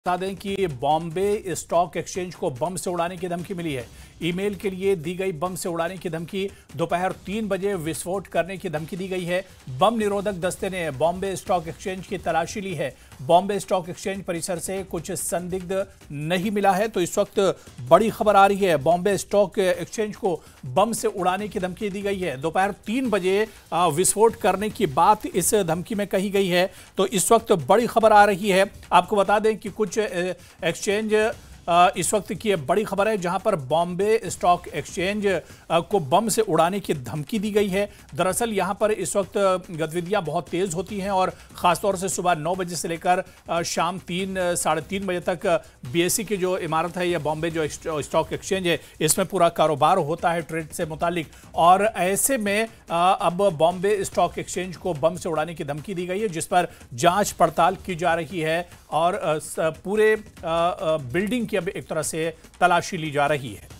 बता दें कि बॉम्बे स्टॉक एक्सचेंज को बम से उड़ाने की धमकी मिली है। ईमेल के लिए दी गई बम से उड़ाने की धमकी, दोपहर 3 बजे विस्फोट करने की धमकी दी गई है। बम निरोधक दस्ते ने बॉम्बे स्टॉक एक्सचेंज की तलाशी ली है। बॉम्बे स्टॉक एक्सचेंज परिसर से कुछ संदिग्ध नहीं मिला है। तो इस वक्त बड़ी खबर आ रही है, बॉम्बे स्टॉक एक्सचेंज को बम से उड़ाने की धमकी दी गई है। दोपहर 3 बजे विस्फोट करने की बात इस धमकी में कही गई है। तो इस वक्त बड़ी खबर आ रही है। आपको बता दें कि कुछ एक्सचेंज इस वक्त की बड़ी खबर है, जहां पर बॉम्बे स्टॉक एक्सचेंज को बम से उड़ाने की धमकी दी गई है। दरअसल यहां पर इस वक्त गतिविधियां बहुत तेज होती हैं और खासतौर से सुबह 9 बजे से लेकर शाम 3-3:30 बजे तक बीएसई की जो इमारत है, या बॉम्बे जो स्टॉक एक्सचेंज है, इसमें पूरा कारोबार होता है ट्रेड से मुतालिक। और ऐसे में अब बॉम्बे स्टॉक एक्सचेंज को बम से उड़ाने की धमकी दी गई है, जिस पर जांच पड़ताल की जा रही है और पूरे बिल्डिंग की अब एक तरह से तलाशी ली जा रही है।